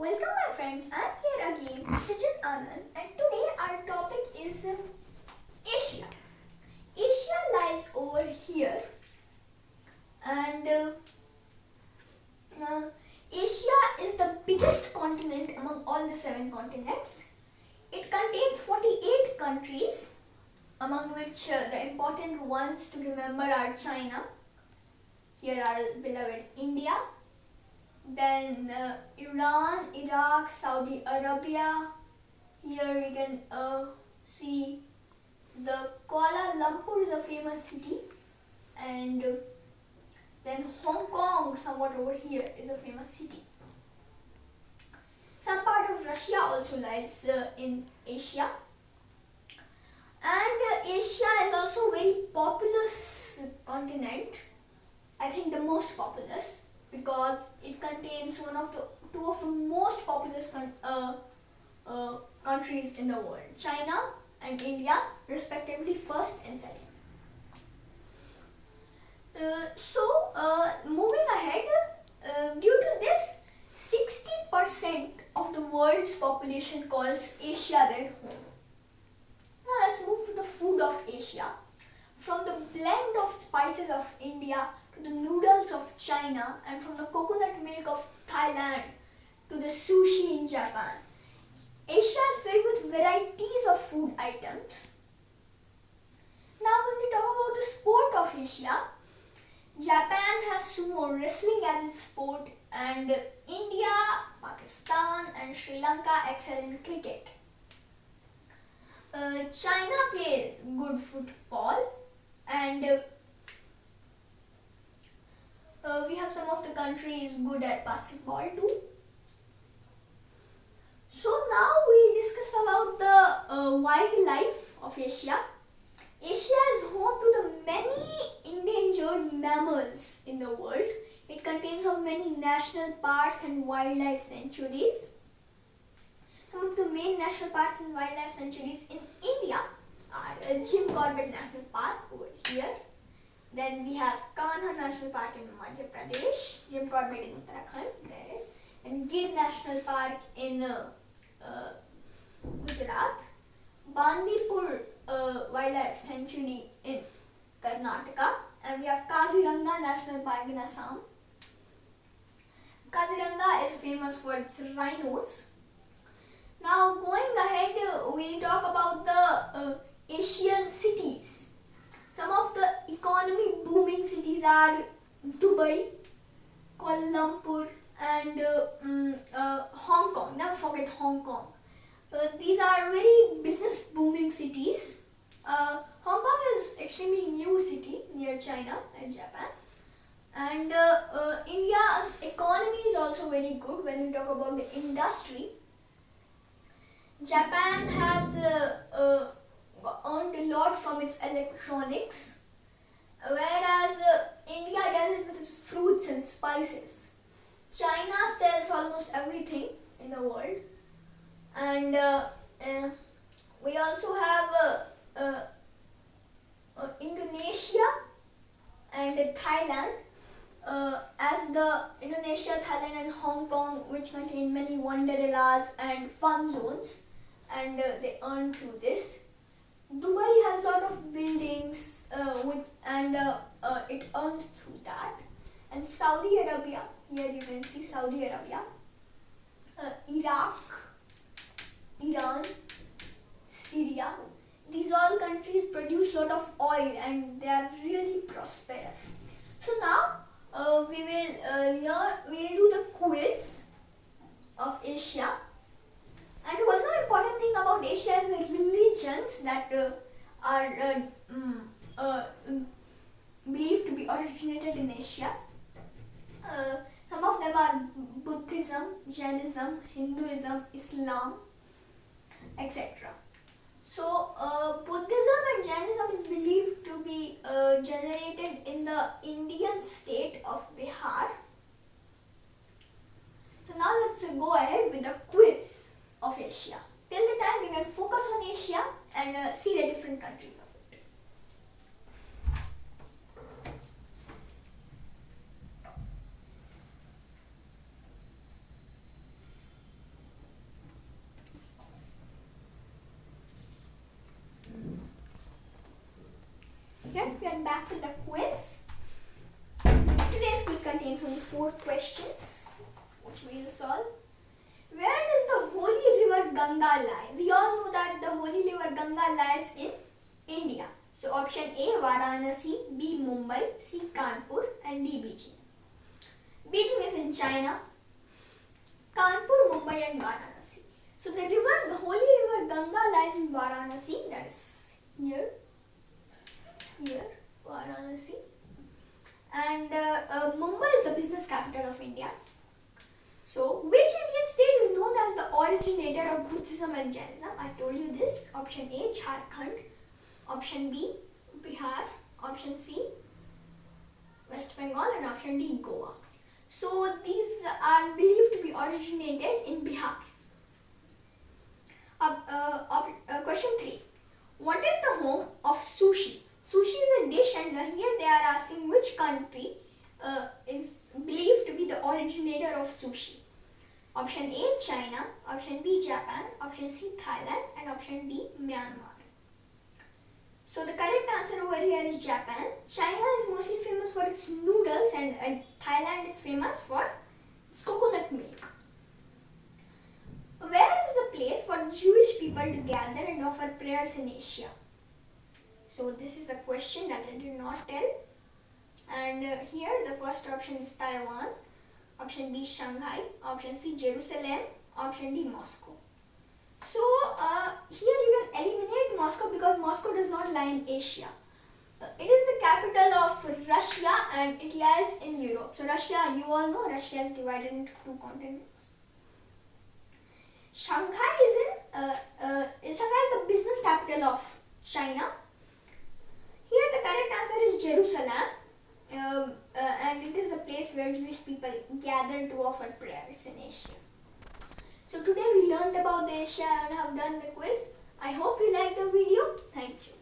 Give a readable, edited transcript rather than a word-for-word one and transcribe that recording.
Welcome my friends, I am here again, Srijan, and today our topic is Asia. Asia lies over here and Asia is the biggest continent among all the 7 continents. It contains 48 countries, among which the important ones to remember are China, here our beloved India, then Iran, Iraq, Saudi Arabia. Here we can see the Kuala Lumpur is a famous city, and then Hong Kong, somewhat over here, is a famous city. Some part of Russia also lies in Asia, and Asia is also a very populous continent. I think the most populous, because it contains two of the most populous countries in the world, China and India, respectively first and second. Moving ahead, due to this, 60% of the world's population calls Asia their home. Now let's move to the food of Asia. From the blend of spices of India to the noodles of China, and from the coconut milk of Thailand to the sushi in Japan, Asia is filled with varieties of food items. Now when we talk about the sport of Asia, Japan has sumo wrestling as its sport, and India, Pakistan and Sri Lanka excel in cricket. China plays good football, and we have some of the countries good at basketball too. So now we discuss about the wildlife of Asia. Asia is home to the many endangered mammals in the world. It contains of many national parks and wildlife sanctuaries. Some of the main national parks and wildlife sanctuaries in India are Jim Corbett National Park over here. Then we have Kanha National Park in Madhya Pradesh, Jim Corbett in Uttarakhand, there is, and Gir National Park in Gujarat, Bandipur Wildlife Sanctuary in Karnataka, and we have Kaziranga National Park in Assam. Kaziranga is famous for its rhinos. Now going ahead, we'll talk about the Asian cities. Some of the economy booming cities are Dubai, Kuala Lumpur and Hong Kong. Never forget Hong Kong. These are very business booming cities. Hong Kong is extremely new city near China and Japan. And India's economy is also very good when we talk about the industry. Japan has earned a lot from its electronics, whereas India does it with its fruits and spices. China sells almost everything in the world, and we also have Indonesia and Thailand, as the Indonesia, Thailand and Hong Kong, which contain many wonderlas and fun zones, and they earn through this. Dubai has a lot of buildings and it earns through that. And Saudi Arabia, here you can see Saudi Arabia, Iraq, Iran, Syria. These all countries produce a lot of oil and they are really prosperous. So now we will do the quiz of Asia. And one more important thing about Asia is the religions that are believed to be originated in Asia. Some of them are Buddhism, Jainism, Hinduism, Islam, etc. So Buddhism and Jainism is believed to be generated in the Indian state of Bihar. So now let's go ahead with the quiz of Asia. Till the time we can focus on Asia and see the different countries of it. back to the quiz. Today's quiz contains only 4 questions, which we will solve. Where does the holy river Ganga lie? We all know that the holy river Ganga lies in India. So option A, Varanasi, B, Mumbai, C, Kanpur, and D, Beijing. Beijing is in China. Kanpur, Mumbai, and Varanasi. So the holy river Ganga lies in Varanasi, that is here, Varanasi. And Mumbai is the business capital of India. So which Indian state is known as the originator of Buddhism and Jainism? I told you this. Option A, Jharkhand. Option B, Bihar. Option C, West Bengal. And option D, Goa. So these are believed to be originated in Bihar. Question 3. What is the home of sushi? Sushi is a dish, and here they are asking which country is believed to be the originator of sushi. Option A, China. Option B, Japan. Option C, Thailand. And option D, Myanmar. So the correct answer over here is Japan. China is mostly famous for its noodles, and Thailand is famous for its coconut milk. Where is the place for Jewish people to gather and offer prayers in Asia? So this is the question that I did not tell. And here the first option is Taiwan. Option B, Shanghai. Option C, Jerusalem. Option D, Moscow. So here you can eliminate Moscow because Moscow does not lie in Asia. It is the capital of Russia and it lies in Europe. So Russia, you all know Russia is divided into 2 continents. Shanghai is the business capital of China. Here the correct answer is Jerusalem, and it is the place where Jewish people gather to offer prayers in Asia. So today we learned about the Asia and have done the quiz. I hope you liked the video. Thank you.